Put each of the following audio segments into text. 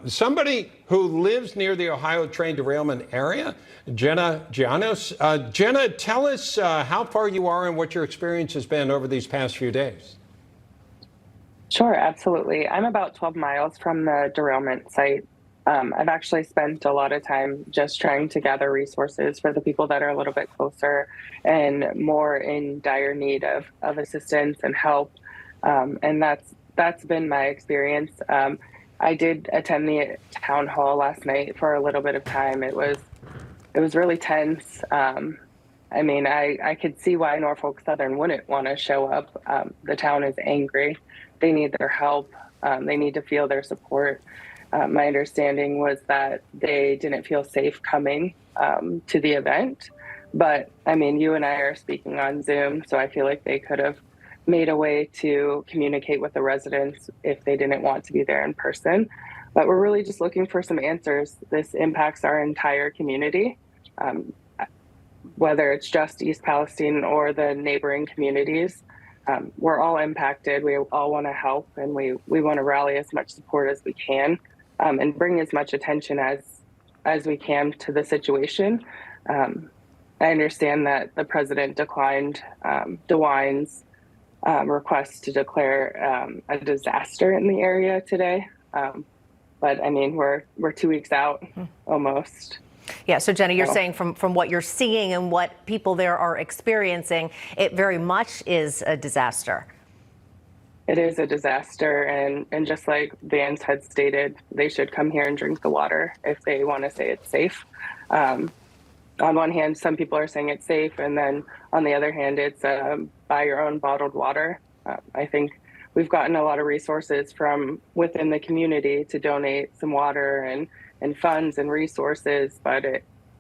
Somebody who lives near the Ohio train derailment area, Jenna Giannios. Jenna, tell us how far you are and what your experience has been over these past few days. Sure, absolutely. I'm about 12 miles from the derailment site. I've actually spent a lot of time just trying to gather resources for the people that are a little bit closer and more in dire need of assistance and help. And that's been my experience. I did attend the town hall last night for a little bit of time. It was really tense. I mean, I could see why Norfolk Southern wouldn't want to show up. The town is angry. They need their help. They need to feel their support. My understanding was that they didn't feel safe coming to the event. But I mean, you and I are speaking on Zoom, so I feel like they could have made a way to communicate with the residents if they didn't want to be there in person. But we're really just looking for some answers. This impacts our entire community, whether it's just East Palestine or the neighboring communities. We're all impacted. We all want to help, and we want to rally as much support as we can and bring as much attention as we can to the situation. I understand that the president declined DeWine's request to declare a disaster in the area today. But I mean, we're 2 weeks out almost. Yeah, so Jenna, you're saying from what you're seeing and what people there are experiencing, it very much is a disaster. It is a disaster, and just like Vance had stated, they should come here and drink the water if they want to say it's safe. On one hand, some people are saying it's safe, and then on the other hand, it's buy your own bottled water. I think we've gotten a lot of resources from within the community to donate some water and funds and resources, but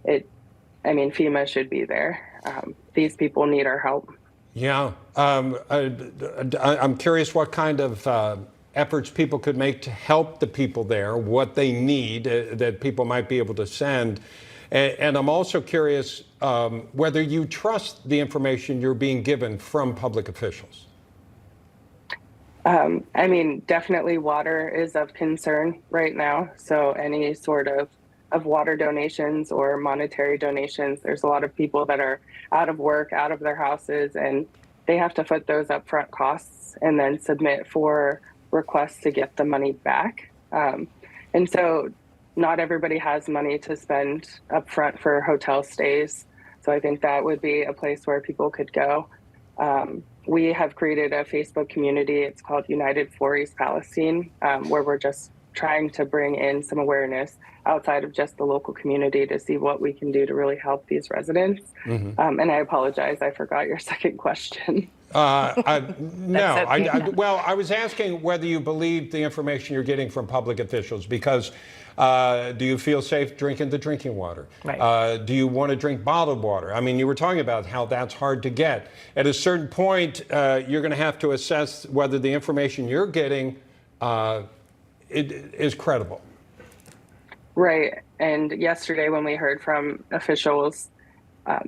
I mean, FEMA should be there. These people need our help. Yeah, I'm curious what kind of efforts people could make to help the people there, what they need that people might be able to send. And I'm also curious whether you trust the information you're being given from public officials. I mean, definitely water is of concern right now. So any sort of water donations or monetary donations, there's a lot of people that are out of work, out of their houses, and they have to foot those upfront costs and then submit for requests to get the money back. And so not everybody has money to spend upfront for hotel stays. So I think that would be a place where people could go. We have created a Facebook community. It's called United4 East Palestine, where we're just trying to bring in some awareness outside of just the local community to see what we can do to really help these residents. And I apologize, I forgot your second question. Well, I was asking whether you believe the information you're getting from public officials, because do you feel safe drinking the drinking water? Right. Do you want to drink bottled water? I mean, you were talking about how that's hard to get. At a certain point, you're going to have to assess whether the information you're getting is credible. Right. And yesterday when we heard from officials,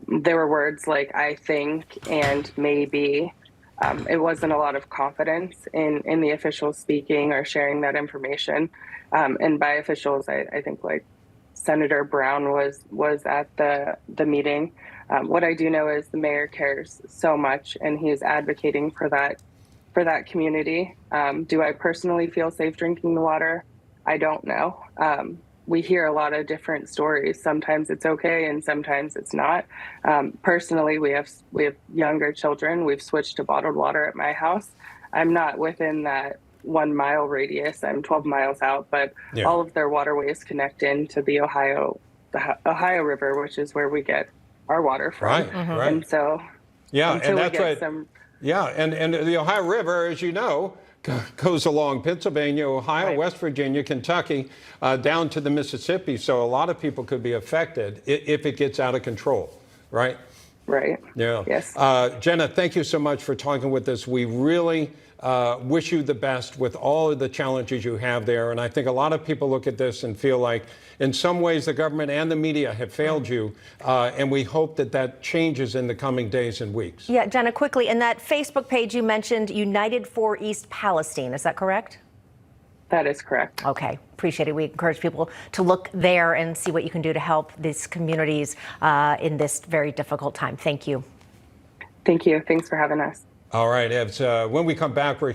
there were words like "I think" and "maybe." It wasn't a lot of confidence in the officials speaking or sharing that information. And by officials, I think like Senator Brown was at the meeting. What I do know is the mayor cares so much, and he is advocating for that community. Do I personally feel safe drinking the water? I don't know. We hear a lot of different stories. Sometimes it's okay and sometimes it's not. Personally, we have younger children. We've switched to bottled water at my house. I'm not within that 1 mile radius. I'm 12 miles out, but all of their waterways connect into the Ohio River, which is where we get our water from. Right, right. And so, and that's right. And the Ohio River, as you know, goes along Pennsylvania, Ohio, West Virginia, Kentucky, down to the Mississippi. So a lot of people could be affected if it gets out of control, right? Right. Yeah. Yes. Jenna, thank you so much for talking with us. We really wish you the best with all of the challenges you have there. And I think a lot of people look at this and feel like in some ways the government and the media have failed you. And we hope that changes in the coming days and weeks. Yeah, Jenna, quickly, in that Facebook page you mentioned United for East Palestine. Is that correct? That is correct. Okay, appreciate it. We encourage people to look there and see what you can do to help these communities in this very difficult time. Thank you. Thank you. Thanks for having us. All right, Evs. When we come back, we're